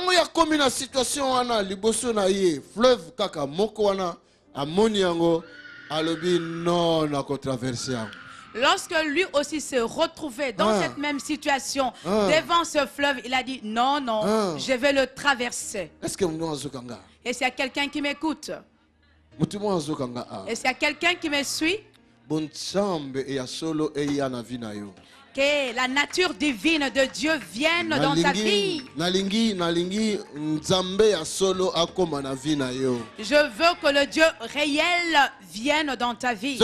Tango ya komi na situation wana liboso na ye fleuve kaka moko wana amoni yango alobi non na ko traverser. Lorsque lui aussi se retrouvait dans cette même situation devant ce fleuve, il a dit non, non, je vais le traverser. Est-ce que vous avez Et s'il y a quelqu'un qui m'écoute, et s'il y a quelqu'un qui me suit, que la nature divine de Dieu vienne dans ta vie. Je veux que le Dieu réel vienne dans ta vie.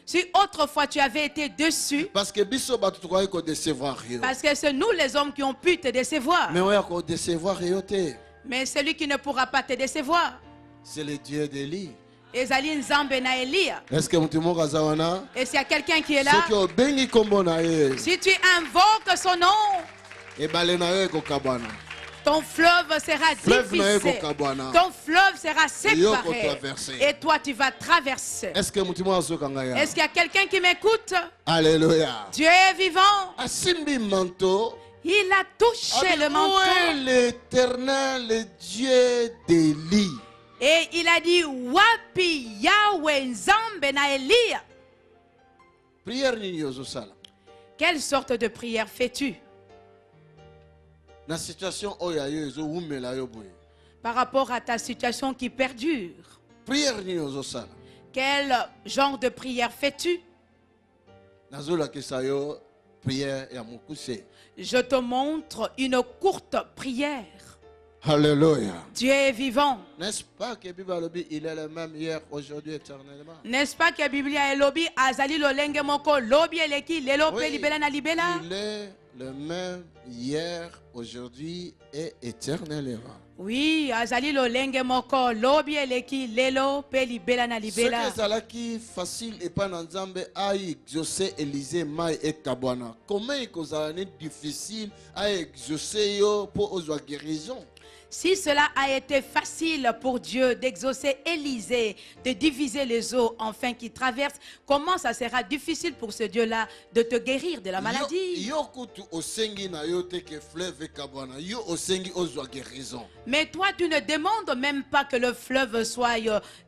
Si autrefois tu avais été déçu, parce que c'est nous les hommes qui ont pu te décevoir. Mais celui qui ne pourra pas te décevoir, c'est le Dieu d'Élie. Est-ce que et s'il y a quelqu'un qui est là, si tu invoques son nom, ton fleuve sera divisé, ton fleuve sera séparé et toi tu vas traverser. Est-ce qu'il y a quelqu'un qui m'écoute? Alléluia. Dieu est vivant. Il a touché le manteau. L'Éternel, le Dieu d'Élie. Et il a dit, Wapi Yahweh Nzambe na Elia. Prière ni yozosala. Quelle sorte de prière fais-tu? Na situation oyayo ezo umela yo boye. Par rapport à ta situation qui perdure. Prière ni yozosala. Quel genre de prière fais-tu? Nazola kesayo prière ya mukuse. Je te montre une courte prière. Alléluia. Dieu est vivant. N'est-ce pas que il est le même hier, aujourd'hui, éternellement? N'est-ce pas que Biblia elobi azali lolenge moko lobi eleki lelo pe libela na libela? Il est le même hier, aujourd'hui et éternellement. Oui, azali lolenge moko lobi eleki lelo pe libela na libela. Ce qui est zalaki facile et pas Nzambe a exaucé Élisée Mai et Kabwana. Comment est difficile à exaucer yo pour aux guérison? Si cela a été facile pour Dieu d'exaucer Élisée, de diviser les eaux afin qu'il traverse, comment ça sera difficile pour ce Dieu-là de te guérir de la maladie? Mais toi, tu ne demandes même pas que le fleuve soit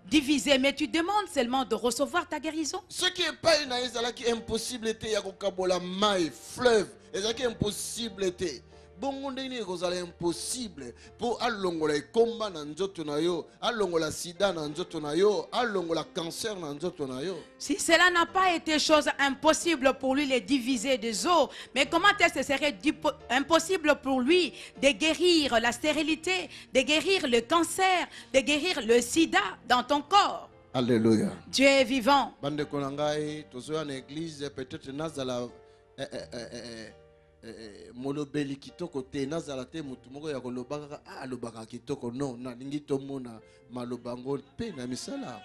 divisé, mais tu demandes seulement de recevoir ta guérison. Ce qui n'est pas une impossible, fleuve, impossible. Bongo ndenge kozala impossible pour alongola ekomba na nzoto na yo, alongola sida na nzoto na yo, alongola cancer na nzoto na yo. Si cela n'a pas été chose impossible pour lui les diviser des eaux, mais comment est-ce que ce serait impossible pour lui de guérir la stérilité, de guérir le cancer, de guérir le sida dans ton corps? Alléluia. Dieu est vivant. Bande konangai tozo na église peut-être nazala molobeli kitoko te nazala te mutu moko ya kolobaka alobaka kitoko non na lingi tomona malobango pe na misala.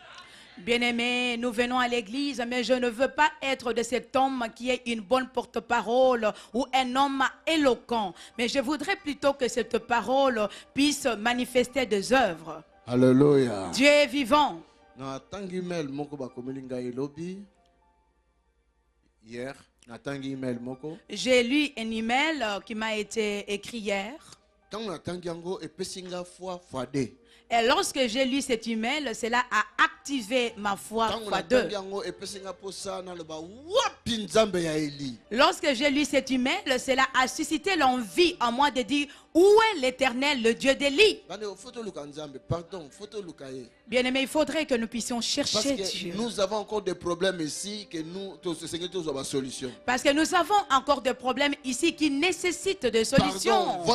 Bien-aimé, nous venons à l'église, mais je ne veux pas être de cet homme qui est une bonne porte-parole ou un homme éloquent. Mais je voudrais plutôt que cette parole puisse manifester des œuvres. Alléluia. Dieu est vivant. Na tangi mail moko ba komelinga elobi hier. J'ai lu un email qui m'a été écrit hier. Et lorsque j'ai lu cet email, cela a activé ma foi x2. Lorsque j'ai lu cet email, cela a suscité l'envie en moi de dire, où est l'Éternel, le Dieu d'Élie? Bien-aimé, il faudrait que nous puissions chercher Dieu. Nous avons encore des problèmes ici que nous solution. Parce que nous avons encore des problèmes ici qui nécessitent des solutions.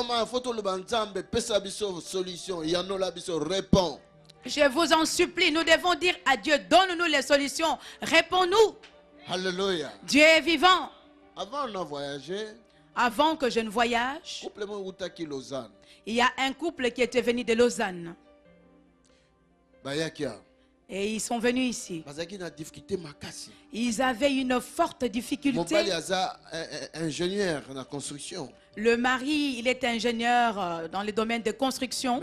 Je vous en supplie, nous devons dire à Dieu, donne-nous les solutions, réponds-nous. Alléluia. Dieu est vivant. Avant de voyager, avant que je ne voyage, il y a un couple qui était venu de Lausanne. Et ils sont venus ici. Ils avaient une forte difficulté. Ingénieur en construction. Le mari, il est ingénieur dans le domaine de construction.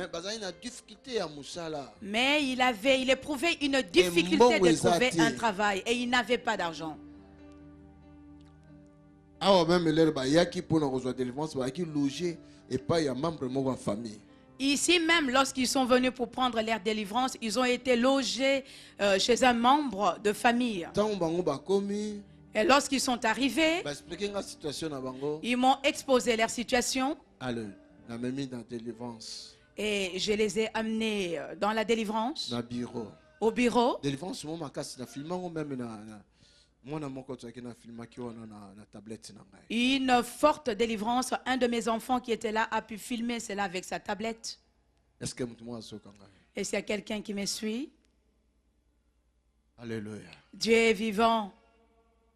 Mais il éprouvait une difficulté de trouver un travail et il n'avait pas d'argent. awa même leur bayaki pour nous rejoindre délivrance bayaki loger et pas y a membre de ma famille. Ici même, lorsqu'ils sont venus pour prendre leur délivrance, ils ont été logés chez un membre de famille. Tant bango bakomi Et lorsqu'ils sont arrivés, ba expliquer la situation na bango. ils m'ont exposé leur situation Alors, na mis dans délivrance. et je les ai amenés dans la délivrance, Na bureau. au bureau. Délivrance mo makasi na filmango même na mwana moko tsaki na filmaki wana na tablette na ngai. Une forte délivrance. Un de mes enfants qui était là a pu filmer cela avec sa tablette. Est-ce que mutu mo asoka ngai? Et s'il y a quelqu'un qui me suit, Alléluia. Dieu est vivant.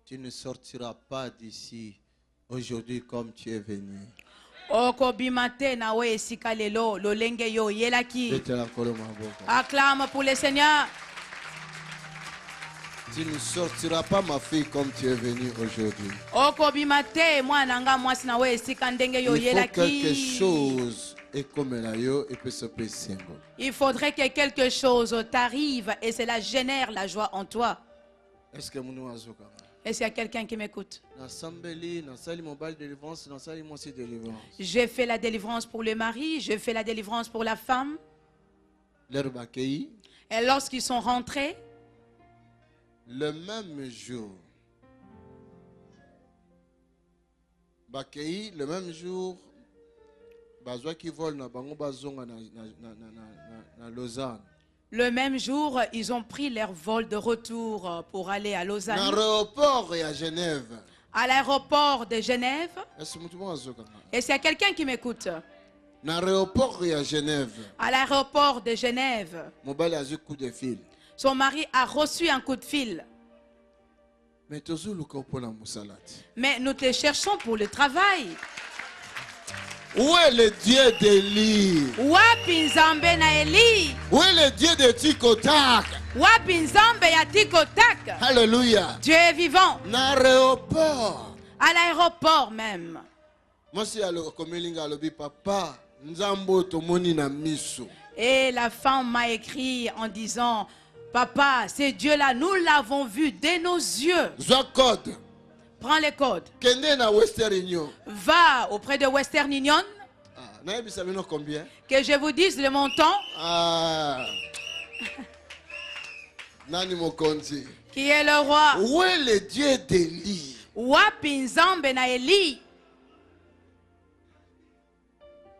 Tu ne sortiras pas d'ici aujourd'hui comme tu es venu. Okobimate na we esika lelo lolenge yo yelaki. Betela kolo maboko. Acclame pour le Seigneur. Tu ne sortiras pas, ma fille, comme tu es venu aujourd'hui. Okobimate mwana nga mwasi na we esika ndenge yo Il faut quelque yelaki. chose et comme la yo et peut se passer. Il faudrait que quelque chose t'arrive et cela génère la joie en toi. Est-ce que nous azoka? Et s'il y a quelqu'un qui m'écoute, Na sambeli, na sali mobile délivrance, na sali moi aussi délivrance. je fais la délivrance pour le mari, je fais la délivrance pour la femme. Leur bakei, Et lorsqu'ils sont rentrés, le même jour. Bakei, le même jour. Bazwa qui vole na bango bazonga na Lausanne. le même jour, ils ont pris leur vol de retour pour aller à Na Lausanne. aéroport et à Genève. À l'aéroport de Genève. Est-ce que mutu mo azoka? Et s'il y a quelqu'un qui m'écoute, Na aéroport et à Genève. à l'aéroport de Genève, Mobile a eu coup de fil. son mari a reçu un coup de fil. Mais toujours le corps pour la moussalate. Mais nous te cherchons pour le travail. Où est le Dieu d'Élie? Wapi nzambe na Eli? Où est le Dieu de Tikotak? Wapi nzambe ya Tikotak? Alléluia. Dieu est vivant. Na aéroport. À l'aéroport même. Moi si alo komelinga alobi papa nzambo tomoni na miso. Et la femme m'a écrit en disant, papa, ce Dieu-là, nous l'avons vu de nos yeux. Zwa code. Prends les codes. Kende na Western Union. Va auprès de Western Union. Ah, na yebisa bino combien? Que je vous dise le montant. Ah. Nani mokonzi? Qui est le roi? Où est le Dieu d'Élie? Wapi nzambe na Eli?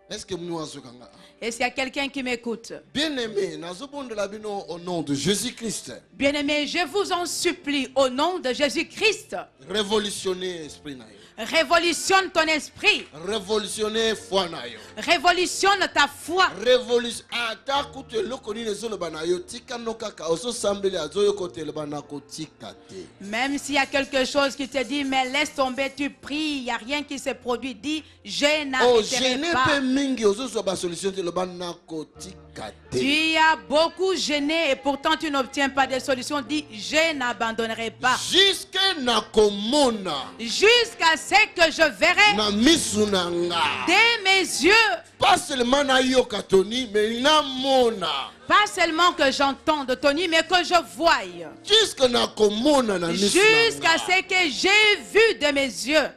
Est-ce que nous azokanga? Et s'il y a quelqu'un qui m'écoute, Bien-aimé, nazobonde la bino au nom de Jésus-Christ. bien-aimé, je vous en supplie au nom de Jésus-Christ, Révolutionner esprit na yo. révolutionne ton esprit, Révolutionner foi na yo. révolutionne ta foi. Révolution ata kutu eloko nini ezoloba na yo tika no kaka ososambeli azoyokoteleba na kotika te. Même s'il y a quelque chose qui te dit, mais laisse tomber, tu pries, il n'y a rien qui se produit, dis, je n'arrêterai Gêné pas. pe mingi ozozwa basolution te loba na kotika te. Tu as beaucoup gêné et pourtant tu n'obtiens pas de solution, dis, je n'abandonnerai pas. Jusque na komona Jusqu'à ce que je verrai na misu na nga. de mes yeux, Pas seulement na yo katoni mais na mona. pas seulement que j'entende Tony, mais que je voie. Jusque na komona na misu Jusqu'à na nga. ce que j'ai vu de mes yeux.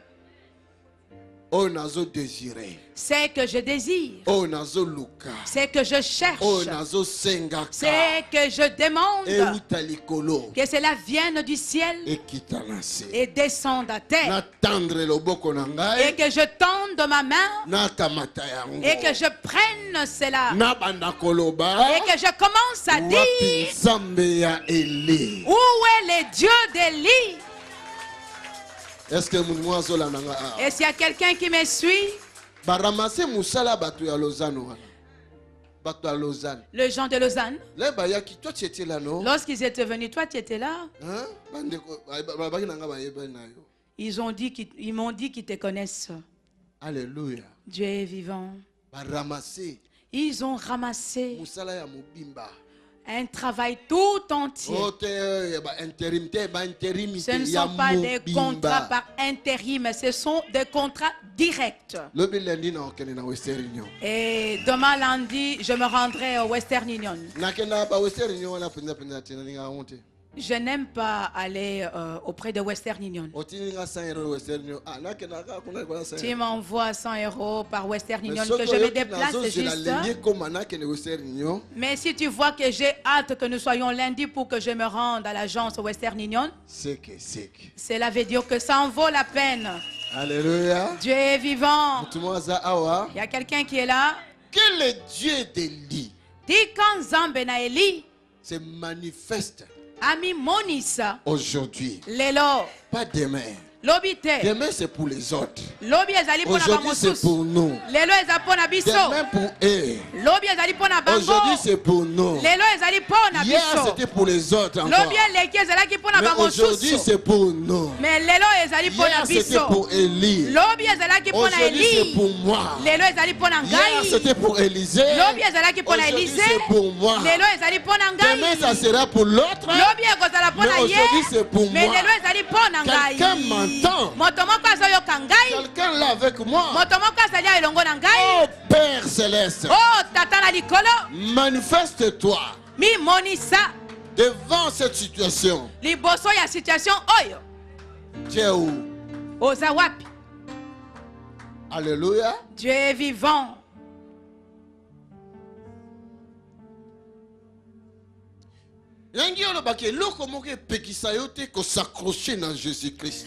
Oh nazo désirer. C'est que je désire, Oh nazo luka. c'est que je cherche, Oh nazo sengaka. c'est que je demande Euta likolo. que cela vienne du ciel Ekita na se. et descende à terre. Natendre loboko na Et ngai. que je tende ma main Nakamata yango. et que je prenne cela. Nabanda koloba. Et que je commence à Wapi dire, nzambe ya Eli. où est le Dieu d'Élie? Est-ce que moun mwa zola nanga? Et s'il y a quelqu'un qui me suit, Baramase musala bato ya Lausanne wana. Bato ya Lausanne. le Jean de Lausanne, Le bayaki toi tu étais là non? lorsqu'ils étaient venus, toi tu étais là. Hein? Bandeko babaki nanga bayeba na yo. Ils m'ont dit qu'ils te connaissent. Alléluia. Dieu est vivant. Baramase Ils ont ramassé musala ya mobimba. un travail tout entier. Ote ba intérim te ba intérim Ce ne ya sont pas des contrats mobimba. par intérim, ce sont des contrats directs. Lobi lundi na okene na Western Union. Et demain lundi, je me rendrai au Western Union. Nakenda ba Western Union wana penza penza tena ninga honte. Je n'aime pas aller auprès de Western Union. Tu m'envoies 100 € par Western Union que je me déplace juste. Mais si tu vois que j'ai hâte que nous soyons lundi pour que je me rende à l'agence Western Union, cela veut dire que ça en vaut la peine. Alléluia. Dieu est vivant. Il y a quelqu'un qui est là. Que le Dieu d'Élie Dis quand Zambe na Eli se manifeste ami monisa aujourd'hui, lelo pas demain. lobite Demain c'est pour les autres. lobi ezali pona ba Aujourd'hui c'est pour nous. lelo ezali pona biso Demain pour eux. lobi ezali pona bango Aujourd'hui c'est pour nous. lelo ezali pona Hier biso c'était pour les autres encore. lobi eleki ezalaki pona Mais ba aujourd'hui mosusu c'est pour nous. mais lelo ezali pona Hier c'était biso pour Élie. lobi ezalaki pona Aujourd'hui c'est Eli pour moi. lelo ezali pona Hier ngai c'était pour Élisée. lobi ezalaki pona Aujourd'hui Élysée c'est pour moi. lelo ezali pona Demain ça ngai sera pour l'autre. lobi ekozala Mais pona aujourd'hui ye c'est pour mais moi. lelo ezali pona Quelqu'un ngai m'entend. moto moko azoyoka ngai Quelqu'un là avec moi. moto moko azali elongo na Oh ngai Père Céleste, oh tata na likolo manifeste-toi mimonisa devant cette situation. liboso ya situation oyo Tu es où? oza wapi. Alléluia. Dieu est vivant.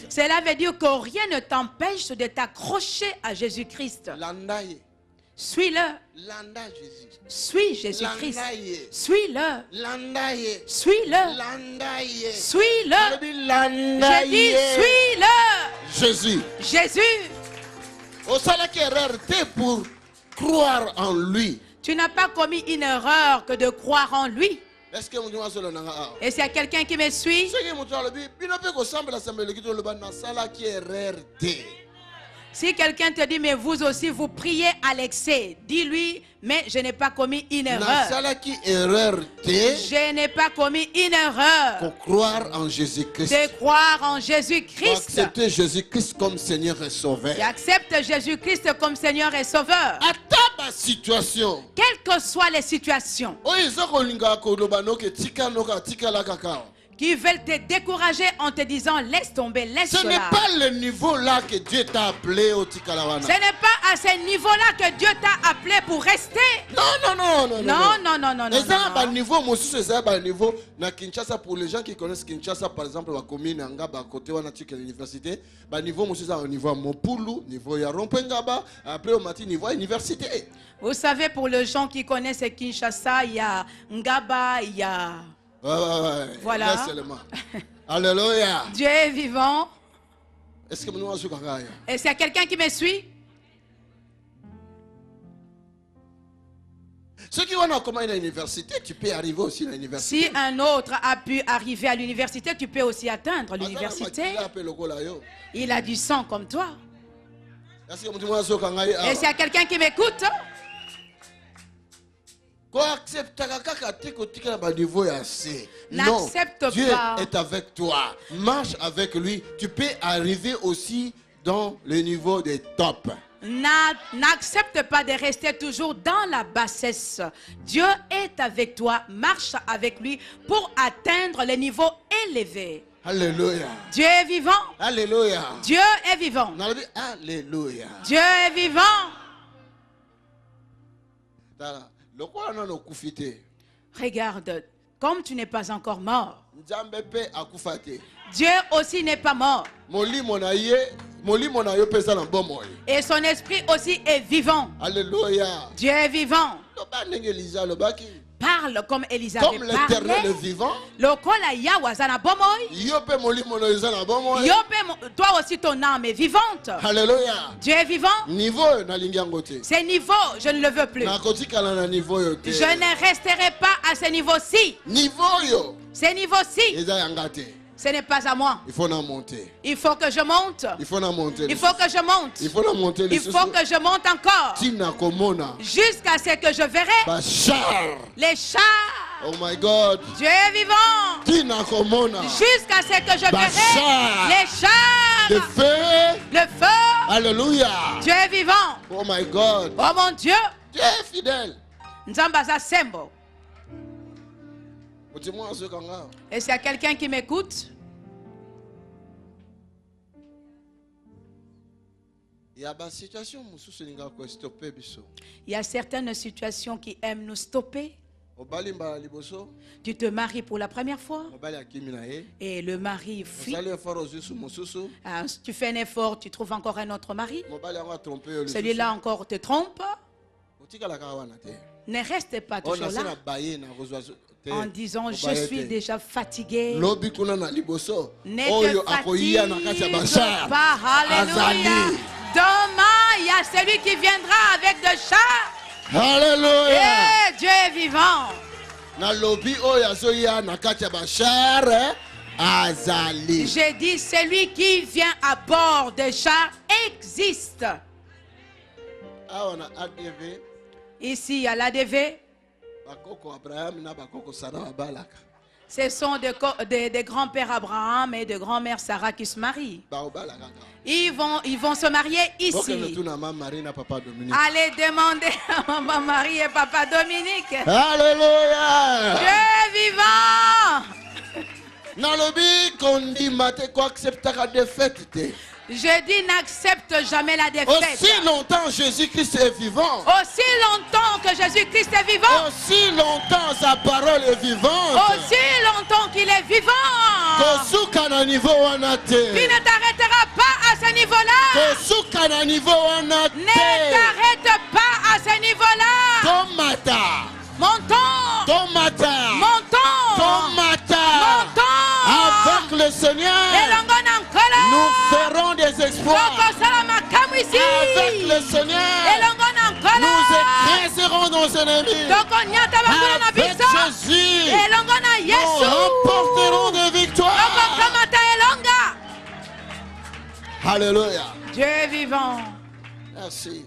Cela veut dire que rien ne t'empêche de t'accrocher à Jésus-Christ. Suis-le. Suis Jésus-Christ. Suis-le. Suis-le. Suis-le. Je dis suis-le. Jésus. Jésus. Pour croire en lui. Tu n'as pas commis une erreur que de croire en lui. Et s'il y a quelqu'un qui me suit, si quelqu'un te dit, mais vous aussi, vous priez à l'excès, dis-lui, mais je n'ai pas commis une erreur. Je n'ai pas commis une erreur. Pour croire en Jésus-Christ. De croire en Jésus-Christ. Accepter Jésus-Christ comme Seigneur et Sauveur. Tu acceptes Jésus-Christ comme Seigneur et Sauveur. À ta situation. Quelles que soient les situations. Qui veulent te décourager en te disant laisse tomber, laisse Ce n'est pas le niveau là que Dieu t'a appelé au Tikalawana. Ce n'est pas à ce niveau-là que Dieu t'a appelé pour rester. Non. C'est niveau, moi aussi c'est un niveau. Na Kinshasa, pour les gens qui connaissent Kinshasa, par exemple, la commune Ngaba, à côté de l'université, niveau, moi c'est un niveau Mopulu, niveau Yarompengaba, après au matin niveau université. Vous savez, pour les gens qui connaissent Kinshasa, il y a Ngaba, il y a... Voilà. Alléluia. Dieu est vivant. Est-ce que nous avons... Et s'il y a quelqu'un qui me suit? Ceux qui vont à l'université, tu peux arriver aussi à l'université. Si un autre a pu arriver à l'université, tu peux aussi atteindre l'université. Il a du sang comme toi. Et s'il y a quelqu'un qui m'écoute? Non, Dieu est avec toi. Marche avec lui. Tu peux arriver aussi dans le niveau des tops. N'accepte pas de rester toujours dans la bassesse. Dieu est avec toi. Marche avec lui pour atteindre les niveaux élevés. Alléluia. Dieu est vivant. Alléluia. Dieu est vivant. Alléluia. Dieu est vivant. Regarde, comme tu n'es pas encore mort, Dieu aussi n'est pas mort. Et son esprit aussi est vivant. Alléluia. Dieu est vivant. Parle comme Élisabeth comme l'Éternel est vivant. Toi aussi ton âme est vivante. Alléluia. Dieu est vivant. C'est niveau, je ne le veux plus. Je ne resterai pas à ce niveau-ci. Ce niveau-ci. Ce n'est pas à moi. Il faut monter. Il faut que je monte. Il faut monter. Il faut que je monte. Il faut monter. Il faut que je monte encore. Jusqu'à ce que je verrai les chars. Oh my God. Dieu est vivant. Jusqu'à ce que je verrai les chars. Le feu. Le feu. Alléluia. Dieu est vivant. Oh my God. Oh mon Dieu. Dieu est fidèle. Nzamba za sembo. Et s'il y a quelqu'un qui m'écoute, il y a certaines situations qui aiment nous stopper. Tu te maries pour la première fois et le mari fuit. Tu fais un effort, tu trouves encore un autre mari. Celui-là encore te trompe. Ne reste pas toujours là en disant je suis déjà fatigué. Ne te fatigue pas. Alléluia. Demain, il y a celui qui viendra avec de chars. Alléluia. Et Dieu est vivant. J'ai dit celui qui vient à bord des chars existe. Ici, il y a l'ADV. Ce sont des grands-pères Abraham et de grand-mère Sarah qui se marient. Ils vont se marier ici. Allez demander à maman Marie et papa Dominique. Alléluia. Dieu est vivant. Je dis n'accepte jamais la défaite. Aussi longtemps Jésus-Christ est vivant. Aussi longtemps que Jésus-Christ est vivant. Aussi longtemps sa parole est vivante. Aussi longtemps qu'il est vivant. Tu ne t'arrêteras pas à ce niveau-là. Ne t'arrête pas à ce niveau-là. Montons. Avec le Seigneur, nous ferons des exploits. Avec le Seigneur, nous écraserons nos ennemis. Avec Jésus, nous remporterons des victoires. Alléluia. Dieu est vivant. Merci.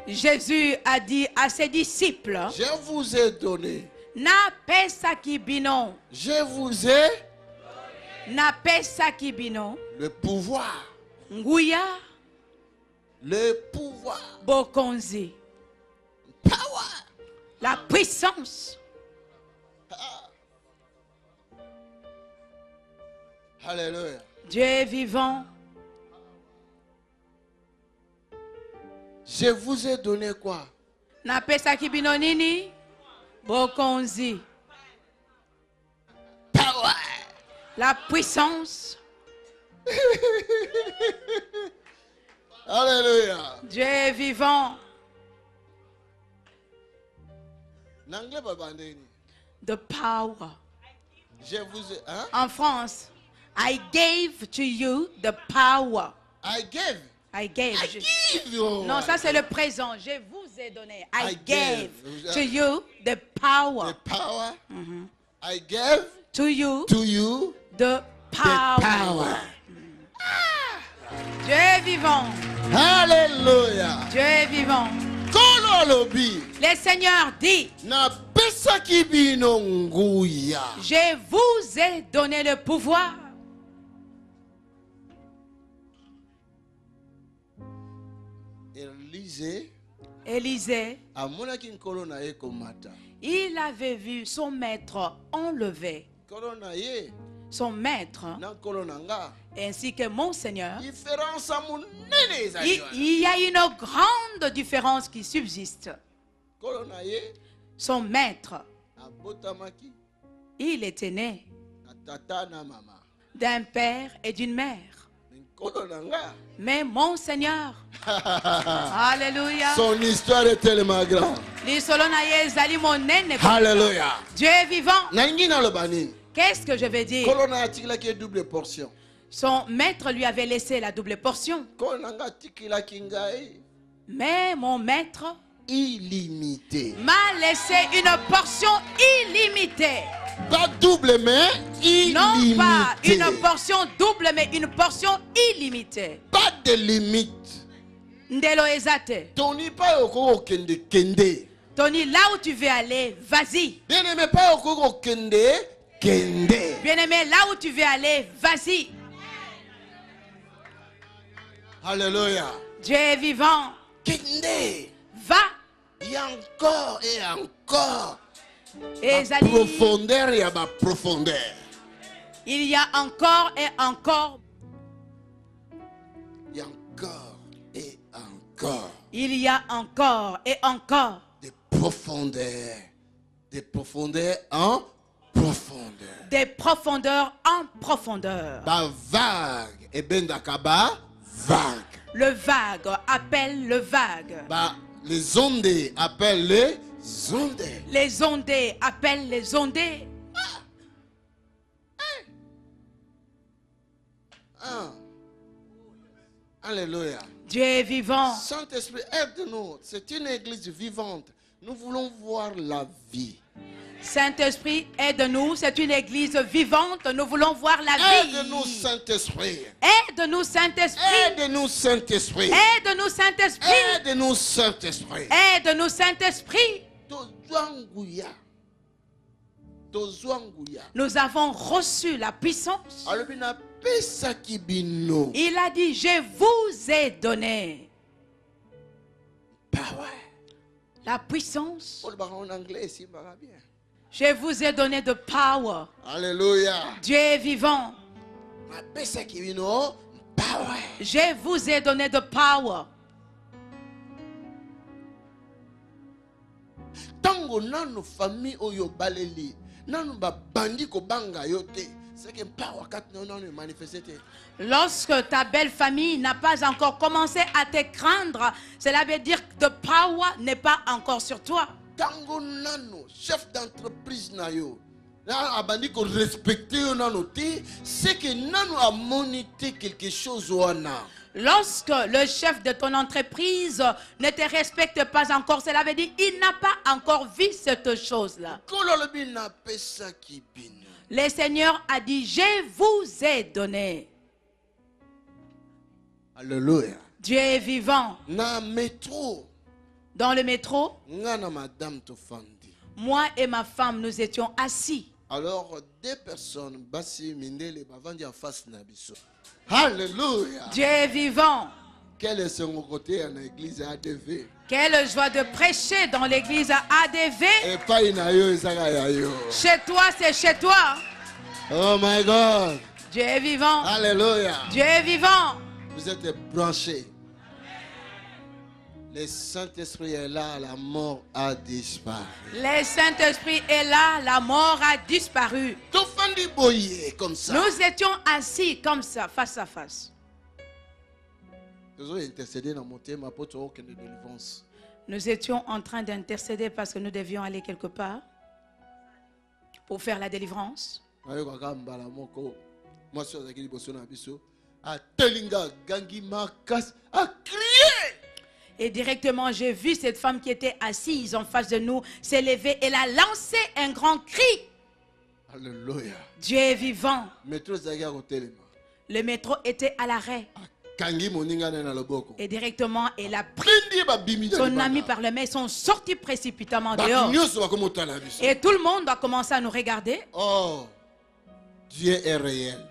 Jésus a dit à ses disciples, je vous ai donné. Je vous ai le pouvoir. Le pouvoir. Bokonzi. Power. La puissance. Alléluia. Dieu est vivant. Je vous ai donné quoi? Napesa kibino nini? Bokonzi. Power. La puissance. Alléluia. Dieu est vivant. The power. Je vous ai, hein? En France, I gave to you the power. I gave. I gave. I give you. Non, ça c'est le présent. Je vous ai donné. I gave gave. to you the power. The power. I gave To you to you the the power. power. Dieu est vivant. Alléluia. Dieu est vivant. Kololobi. Le Seigneur dit, Na pesa kibino nguya. je vous ai donné le pouvoir. Élisée, amonaki nkolo na ye komata. il avait vu son maître enlevé. Nkolo na ye Son maître, na nkolo na nga. ainsi que mon Seigneur, Différence monene ezali wana. il y a une grande différence qui subsiste. Nkolo na ye Son maître, abotamaki il était né na tata na mama. d'un père et d'une mère. Nkolo na nga. Mais mon Seigneur, alléluia, Son histoire est tellement grande. Alléluia. Dieu est vivant. Nangi na lobani. Qu'est-ce que je vais dire? Nkolo na atikilaki double portion. Son maître lui avait laissé la double portion. Nkolo na nga atikilaki ngai Mais mon maître illimité. m'a laissé une portion illimitée. Pas double mais illimité. Non pas une portion double, mais une portion illimitée. Pas de limite. Ndelo ezate. Toni pas okoko kende kende. Tony, là où tu veux aller, vas-y. Bien aimé pas okoko kende kende. Bien-aimé, là où tu veux aller, vas-y. Alléluia. Dieu est vivant. Kende. Va. Il y a encore et encore. Ezali. Profondeur, il y a ma profondeur. Il y a encore et encore. Il y a encore et encore. Il y a encore et encore. Des profondeurs. Des profondeurs en profondeur. Des profondeurs en profondeur. Ba vague. Et ben dakaba vague. Le vague appelle le vague. Bah, les ondées appellent les ondées. Les ondées appellent les ondées. Ah. Alléluia. Dieu est vivant. Saint-Esprit, aide-nous. C'est une église vivante. Nous voulons voir la vie. Saint-Esprit, aide-nous. C'est une église vivante. Nous voulons voir la vie. Aide-nous, Saint-Esprit. Aide-nous, Saint-Esprit. Aide-nous, Saint-Esprit. Aide-nous, Saint-Esprit. Aide-nous, Saint-Esprit. Aide-nous, Saint-Esprit. Tozwanguya. Tozwanguya. Nous avons reçu la puissance. Alobina pesa kibino. Il a dit, je vous ai donné Power. la puissance. On parle en anglais ici, va bien. Je vous ai donné de power. Alléluia. Dieu est vivant. Ma pesa kibino. Power. Je vous ai donné de power. Tango nano famille oyo baleli. Nano ba bandi ko banga yote. C'est que power kat non manifesté. Lorsque ta belle famille n'a pas encore commencé à te craindre, cela veut dire que the power n'est pas encore sur toi. Tango nano chef d'entreprise na yo. Na abandi ko respecter yo nano te, c'est que nano a monité quelque chose wana. Lorsque le chef de ton entreprise ne te respecte pas encore, cela veut dire qu'il n'a pas encore vu cette chose-là. Kololobi na pesa kibino. Le Seigneur a dit, je vous ai donné. Alléluia. Dieu est vivant. Na métro. Dans le métro, Ngana madame Tofandi. moi et ma femme, nous étions assis. Alors, deux personnes, Bassi Mindele, Bavandi en face Nabiso. Alléluia. Dieu est vivant. Quel est son côté en église ADV? Quelle joie de prêcher dans l'église à ADV. Et pas inayo, yo. Chez toi, c'est chez toi. Oh my God. Dieu est vivant. Alléluia. Dieu est vivant. Vous êtes branchés. Le Saint-Esprit est là, la mort a disparu. Le Saint-Esprit est là, la mort a disparu. Tofandi boye comme ça. Nous étions assis comme ça, face à face. Nous avons intercédé dans mon thème, apôtre aucune délivrance. Nous étions en train d'intercéder parce que nous devions aller quelque part pour faire la délivrance. Moi, je suis liboso na biso. A telinga gangi makas a crié. Et directement, j'ai vu cette femme qui était assise en face de nous s'élever. Elle a lancé un grand cri. Alléluia. Dieu est vivant. Métro zaga kotelema. Le métro était à l'arrêt. Kangi moninga na loboko. Et directement, elle a pris Prindi ba bimi son ami par le main. Ils sont sortis précipitamment dehors. Nyoso ba komotala biso. Et tout le monde a commencé à nous regarder. Oh. Dieu est réel.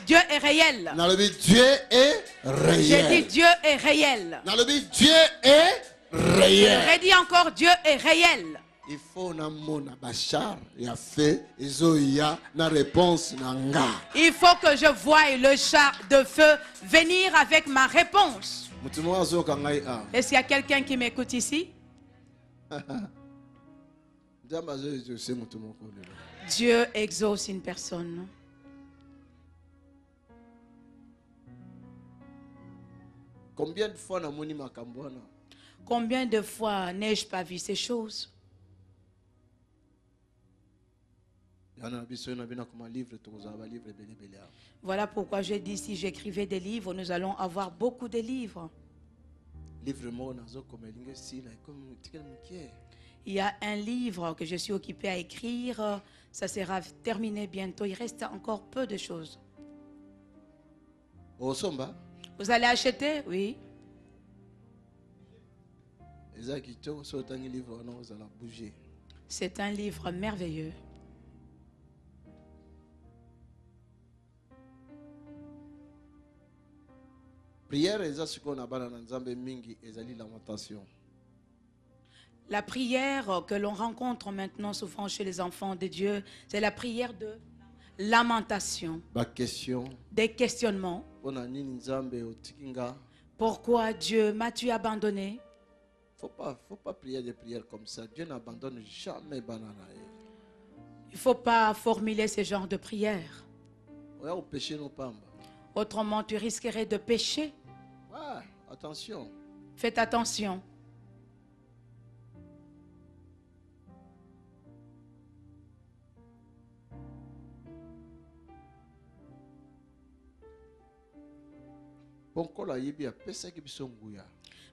Dieu est réel. Nalobi Dieu est réel. J'ai dit Dieu est réel. Nalobi Dieu est réel. Je redis encore Dieu est réel. Il faut na mona bachar ya fait ezoya na réponse na nga. Il faut que je voie le char de feu venir avec ma réponse. Mutumo azoka ngai a. Est-ce qu'il y a quelqu'un qui m'écoute ici? Ndamba zo se mutumo ko lelo. Dieu exauce une personne. Combien de fois na moni makambo wana? Combien de fois n'ai-je pas vu ces choses? Voilà pourquoi je dis, si j'écrivais des livres, nous allons avoir beaucoup de livres. Il y a un livre que je suis occupé à écrire. Ça sera terminé bientôt. Il reste encore peu de choses. Vous allez acheter? Oui. C'est un livre merveilleux. prière eza sikoyo na bana na nzambe mingi ezali lamentation. La prière que l'on rencontre maintenant souvent chez les enfants de Dieu, c'est la prière de lamentation, Ba question des questionnements. pona nini nzambe otikinga. Pourquoi Dieu m'as-tu abandonné? Faut pas prier des prières comme ça. Dieu n'abandonne jamais bana na ye. Il ne faut pas formuler ce genre de prière. Oya péché no pamba. Autrement, tu risquerais de pécher. Ouais, attention. Faites attention. Bonko la yebi apesa ki biso nguya.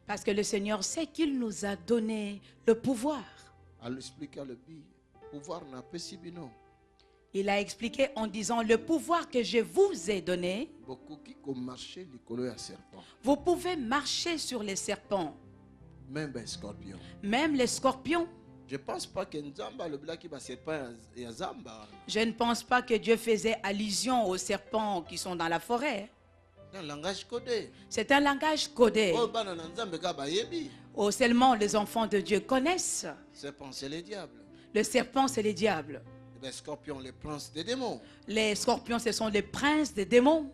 Parce que le Seigneur sait qu'il nous a donné le pouvoir. Alors explique le bi. Pouvoir na pesi bino. Il a expliqué en disant, le pouvoir que je vous ai donné, Beaucoup qui ko marcher likolo ya serpent. vous pouvez marcher sur les serpents, Même ben scorpion. même les scorpions. Je pense pas que nzamba le blaki ba serpent ya zamba. Je ne pense pas que Dieu faisait allusion aux serpents qui sont dans la forêt. Un langage codé. C'est un langage codé. Oh bana na nzambe ka ba yebi. Oh, seulement les enfants de Dieu connaissent. Serpent c'est le diable. Le serpent, c'est les diables. Les scorpions les princes des démons. Les scorpions, ce sont les princes des démons.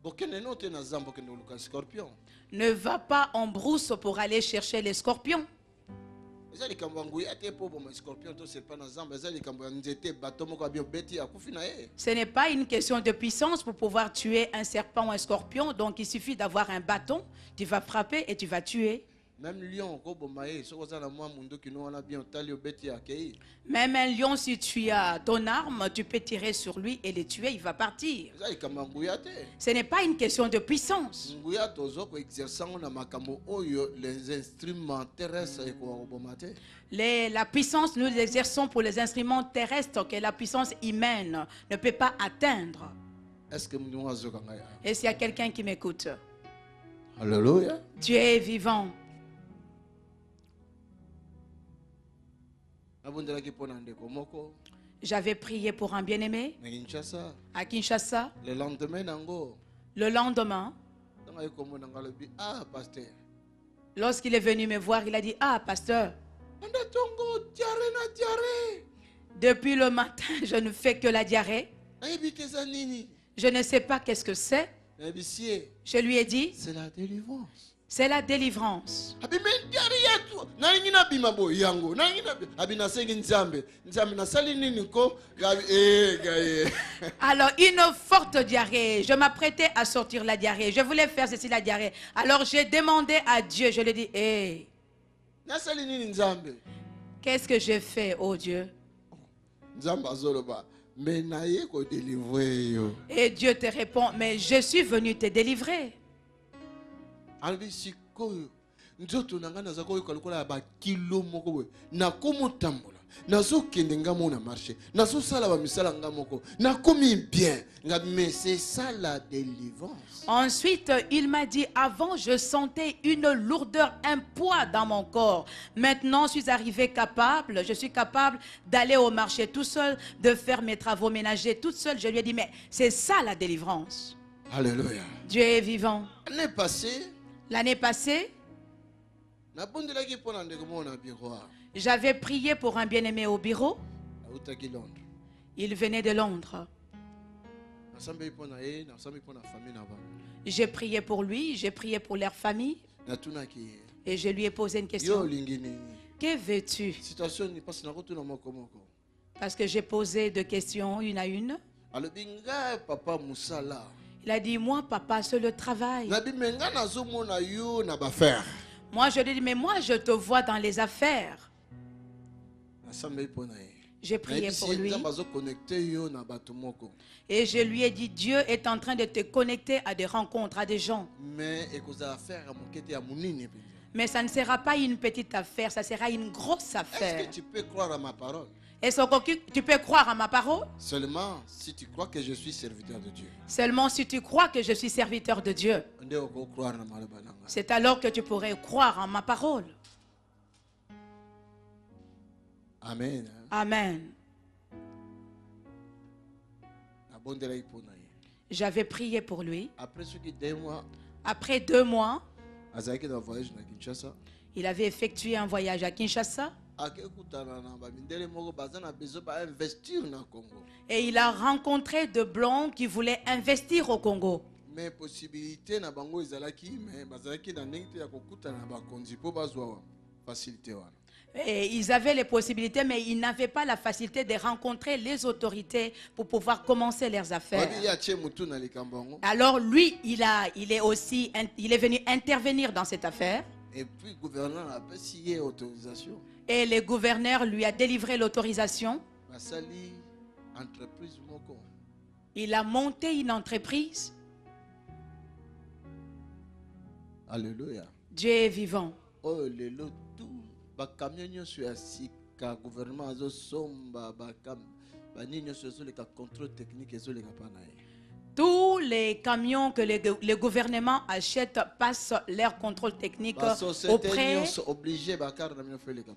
Aucun ne note na zamba que nous le scorpion. Ne va pas en brousse pour aller chercher les scorpions. Ezali kambo nguya te po bo scorpion to serpent na zamba ezali kambo nzete bato moko abio beti akufi na ye. Ce n'est pas une question de puissance pour pouvoir tuer un serpent ou un scorpion. Donc il suffit d'avoir un bâton, tu vas frapper et tu vas tuer. Même lion ko boma ye soko za na mwa mundu kino wana bien tali obeti akei. Même un lion, si tu as ton arme, tu peux tirer sur lui et le tuer, il va partir. Ezali kambo nguya te. Ce n'est pas une question de puissance. Nguya tozo ko exerçant na makambo oyo les instruments terrestres ko boma te. La puissance, nous l'exerçons pour les instruments terrestres que la puissance humaine ne peut pas atteindre. Est-ce que nous azo kanga ya? Et s'il y a quelqu'un qui m'écoute, Alléluia. Dieu est vivant. Abondelaki pona ndeko moko J'avais prié pour un bien-aimé na Kinshasa. à Kinshasa. Le lendemain nango Le lendemain, tanga yeko na ngalobi ah pasteur. lorsqu'il est venu me voir, il a dit, ah, pasteur, Anda tongo diarrhée na diarrhée. depuis le matin, je ne fais que la diarrhée. Nayebi te za nini? Je ne sais pas qu'est-ce que c'est. Nayebi sie. Je lui ai dit, C'est la délivrance. c'est la délivrance. Abime diarrhée ya tu. Na ngina bima bo yango. Na ngina abina sengi nzambe. Nzambe na sali nini ko? Gaye. Alors, une forte diarrhée. Je m'apprêtais à sortir la diarrhée. Je voulais faire ceci, la diarrhée. Alors, j'ai demandé à Dieu. Je lui ai dit, hé, Na sali nini nzambe? qu'est-ce que j'ai fait, oh Dieu? Nzamba zoloba. Mais na ye ko délivrer yo. Et Dieu te répond, mais je suis venu te délivrer. Albi sikoyo. Nzoto nanga naza ko yokola ba kilo moko boy. Na komotambola. Nazo kende ngamo na marché. Nazo sala ba misala ngamoko. Na komi bien. Mais c'est ça la délivrance. Ensuite, il m'a dit, avant, je sentais une lourdeur, un poids dans mon corps. Maintenant, je suis arrivé capable, je suis capable d'aller au marché tout seul, de faire mes travaux ménagers toute seule. Je lui ai dit, mais c'est ça la délivrance. Alléluia. Dieu est vivant. L'année passée, L'année passée, na bondelaki pona ndeko mona bureau. j'avais prié pour un bien-aimé au bureau. Autaki Londres. Il venait de Londres. Nasambe pona e, nasambe pona famille na ba. J'ai prié pour lui, j'ai prié pour leur famille. Natunaki. Et je lui ai posé une Yo question. lingini. Que veux-tu? Situation ni passe na kotuna moko moko. Parce que j'ai posé deux questions, une à une. Alobinga papa musala. Il a dit, moi, papa, c'est le travail. Na bimenga nazo mona yo na ba faire. Moi, je lui ai dit, mais moi, je te vois dans les affaires. Nasambe pona e. J'ai prié pour lui. Et je lui ai dit, Dieu est en train de te connecter à des rencontres, à des gens. Mais ça ne sera pas une petite affaire, ça sera une grosse affaire. Est-ce que tu peux croire à ma parole? Est-ce que tu peux croire à ma parole? Seulement si tu crois que je suis serviteur de Dieu. Seulement si tu crois que je suis serviteur de Dieu. C'est alors que tu pourrais croire en ma parole. Amen. Amen. J'avais prié pour lui. Après ce qui 2 mois, Après 2 mois, azalaki na voyage na Kinshasa. il avait effectué un voyage à Kinshasa Akekutana na bamindele moko baza na besoin ba investir na Congo. et il a rencontré de Blancs qui voulaient investir au Congo. Mais possibilité na bango ezalaki mais bazalaki na ndenge te ya kokutana na bakonzi po bazwa facilité wana. Et ils avaient les possibilités, mais ils n'avaient pas la facilité de rencontrer les autorités pour pouvoir commencer leurs affaires. Wabi ya tie mutu na likambo yango. Alors lui, il est venu intervenir dans cette affaire. Et puis gouverneur a passé autorisation. Et le gouverneur lui a délivré l'autorisation. Basali entreprise moko. Il a monté une entreprise. Alléluia. Dieu est vivant. Oh lelo tout ba camion sur ya sika gouvernement azo somba ba nini sur le contrôle technique et sur les kapanaye. Tous les camions que le gouvernement achète passent leur contrôle technique auprès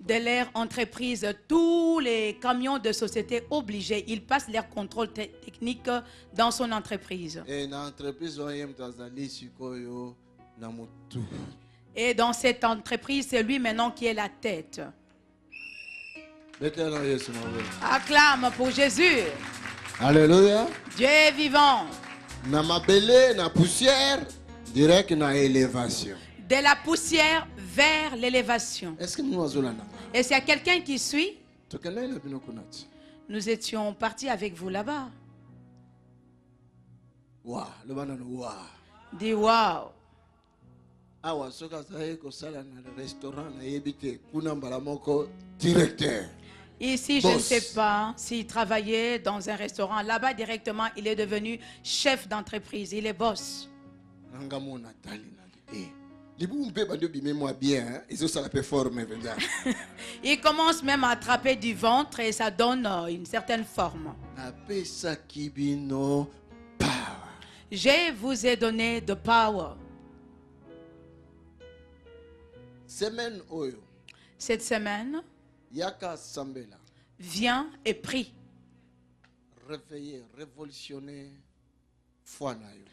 de leur entreprise. Tous les camions de société obligés, ils passent leur contrôle technique dans son entreprise. Et dans cette entreprise, c'est lui maintenant qui est la tête. Acclame pour Jésus. Alléluia. Dieu est vivant. Na mabele, na poussière, direct na élévation. De la poussière vers l'élévation. Est-ce que nous avons Et s'il y a quelqu'un qui suit, nous étions partis avec vous là-bas. Wow, le banane wow. Dis wow. Awa soka zaye ko sala na restaurant na yebite kuna mbalamoko directeur. Ici, je ne sais pas s'il travaillait dans un restaurant. Là-bas, directement, il est devenu chef d'entreprise. Il est boss. Il commence même à attraper du ventre et ça donne une certaine forme. Je vous ai donné de power. Cette semaine, Yaka Sambela. Viens et prie. Réveiller, révolutionner foi na yo.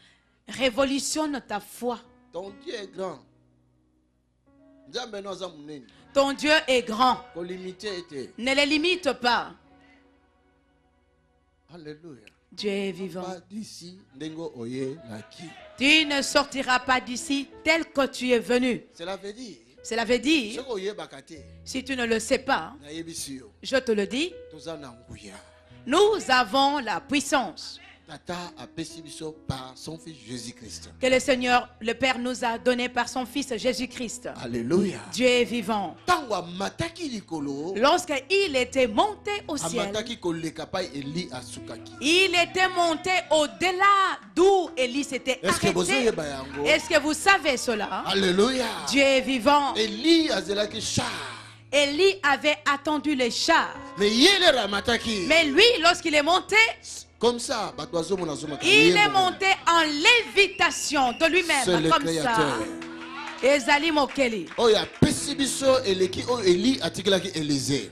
Révolutionne ta foi. Ton Dieu est grand. Ton Dieu est grand. Ne les limite pas. Alléluia. Dieu est vivant. Tu ne sortiras pas d'ici tel que tu es venu. Cela veut dire, si tu ne le sais pas, je te le dis, nous avons la puissance que le Seigneur, le Père, nous a donné par son Fils Jésus-Christ. Alléluia. Dieu est vivant. Lorsqu'il était monté au ciel, il était monté au-delà d'où Élie s'était arrêté. Est-ce que vous savez cela? Alléluia. Dieu est vivant. Élie avait attendu les chars. Mais lui, lorsqu'il est monté, comme ça, il est monté en lévitation de lui-même, comme ça. Ezali Mokeli.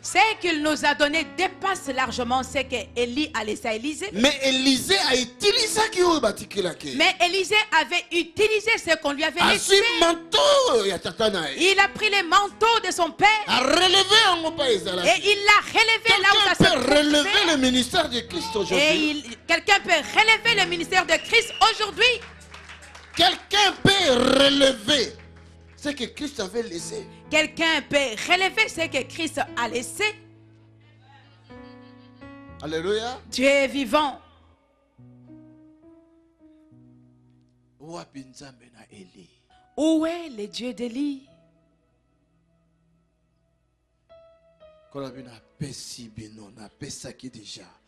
Ce qu'il nous a donné dépasse largement ce qu'Élie a laissé à Élisée. Mais Élisée a utilisé avait utilisé ce qu'on lui avait laissé. Il a pris les manteaux de son père et il l'a relevé là où ça se trouvait. Relever le ministère de Christ aujourd'hui. Quelqu'un peut relever le ministère de Christ aujourd'hui. Quelqu'un peut relever ce que Christ avait laissé. Quelqu'un peut relever ce que Christ a laissé. Alléluia. Dieu est vivant. Où est le Dieu d'Élie?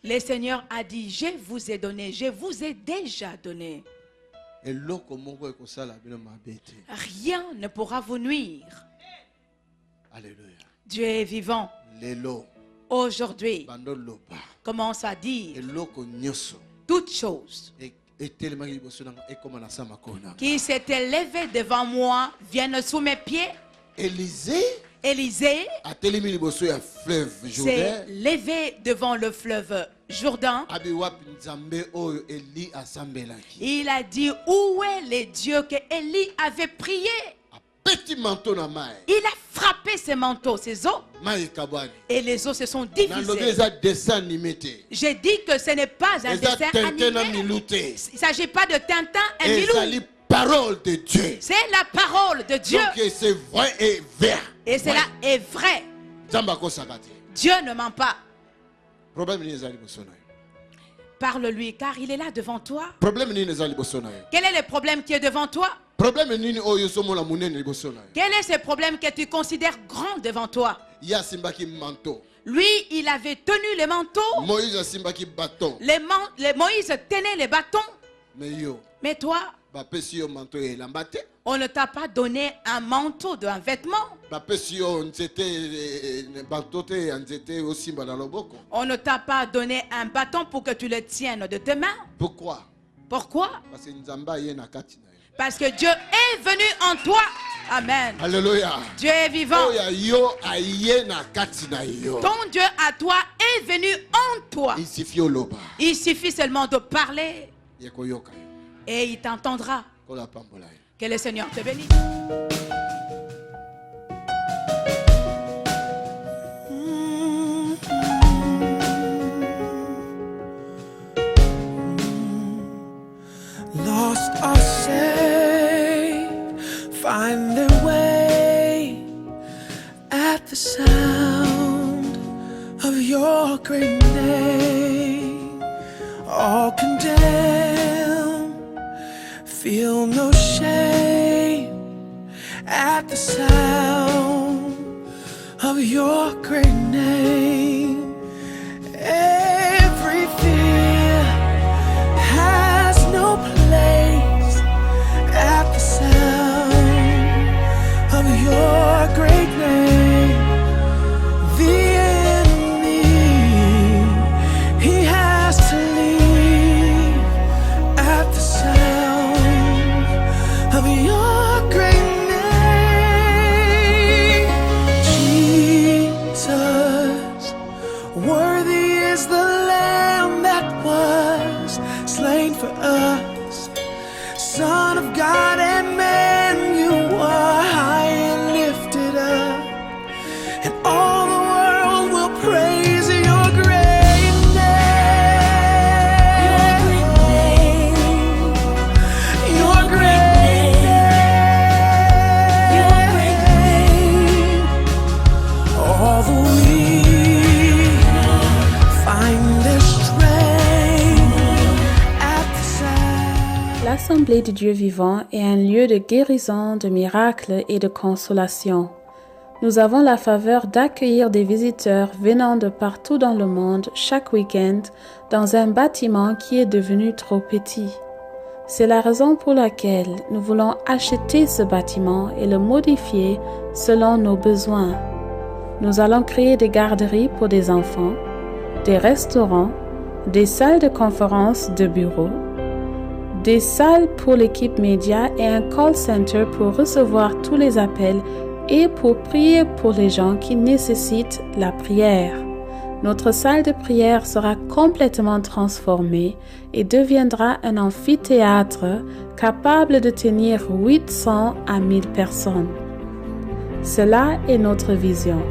Le Seigneur a dit, je vous ai donné, je vous ai déjà donné. Rien ne pourra vous nuire. Alléluia. Dieu est vivant. Aujourd'hui, commence à dire toutes choses qui s'étaient levées devant moi viennent sous mes pieds. Élisée s'est levé devant le fleuve Jourdain, abi wapi nzambe oyo Eli asambelaki. il a dit où est le Dieu que Élie avait prié. Petit manteau na mai. Il a frappé ses manteaux, ses os, Mai kabani. et les os se sont Nalobi divisés. eza dessin animé te. J'ai dit que ce n'est pas un Eza dessin Tintin na animé. milou te. Il ne s'agit pas de Tintin et Ezali Milou. parole de Dieu. C'est la parole de Dieu. Donc c'est vrai et vrai. Et cela est vrai. Nzambe akosaka te. Dieu ne ment pas. Problème ni ezali liboso na yo. Parle-lui, car il est là devant toi. Problème ni ezali liboso na yo. Quel est le problème qui est devant toi? Problème nini oyo somola munene liboso na yo. Quel est ce problème que tu considères grand devant toi? Ya simbaki manteau. Lui, il avait tenu le manteau. Moïse asimbaki bâton. Moïse tenait les bâtons. Mais yo, Mais toi, bapesi yo manteau elamba te. on ne t'a pas donné un manteau, un vêtement. Bapesi yo nzete bateau te ya nzete osimba na loboko. On ne t'a pas donné un bâton pour que tu le tiennes de tes mains. Pourquoi? Pourquoi? Parce que nzamba ye na kati na yo. Parce que Dieu est venu en toi. Amen. Alléluia. Dieu est vivant. Oya yo aye na kati na yo. Ton Dieu à toi est venu en toi. Il suffit oloba. Il suffit seulement de parler Yeko yoka yo. et il t'entendra. Kola pambola yo. Que le Seigneur te bénisse. Lost or saved, find their way at the sound of your great name. All condemned, feel no shame at the sound of your great name. Every fear has no place at the sound of your great name. The enemy, he has to leave at the sound of your great name. Jesus, worthy is the Lamb that was slain for us. Son of God and man, you are high and lifted up, and all the world will praise your great name. Your great name. Your great name. All the weak find their strength at the sound. L'Assemblée du Dieu vivant est un lieu de guérison, de miracles et de consolation. Nous avons la faveur d'accueillir des visiteurs venant de partout dans le monde chaque week-end dans un bâtiment qui est devenu trop petit. C'est la raison pour laquelle nous voulons acheter ce bâtiment et le modifier selon nos besoins. Nous allons créer des garderies pour des enfants, des restaurants, des salles de conférence de bureaux, des salles pour l'équipe média et un call center pour recevoir tous les appels et pour prier pour les gens qui nécessitent la prière. Notre salle de prière sera complètement transformée et deviendra un amphithéâtre capable de tenir 800 à 1000 personnes. Cela est notre vision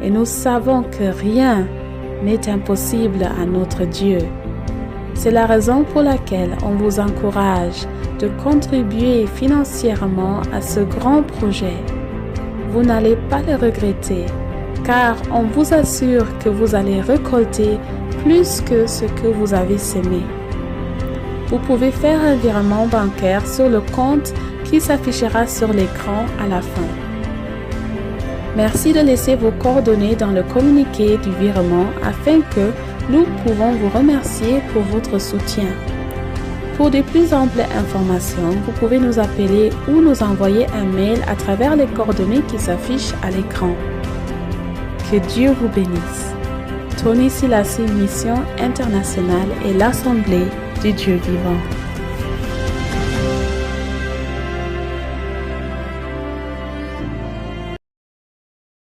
et nous savons que rien n'est impossible à notre Dieu. C'est la raison pour laquelle on vous encourage de contribuer financièrement à ce grand projet. Vous n'allez pas le regretter, car on vous assure que vous allez récolter plus que ce que vous avez semé. Vous pouvez faire un virement bancaire sur le compte qui s'affichera sur l'écran à la fin. Merci de laisser vos coordonnées dans le communiqué du virement afin que nous pouvons vous remercier pour votre soutien. Pour de plus amples informations, vous pouvez nous appeler ou nous envoyer un mail à travers les coordonnées qui s'affichent à l'écran. Que Dieu vous bénisse. Tony Silassi Mission Internationale et l'Assemblée du Dieu vivant.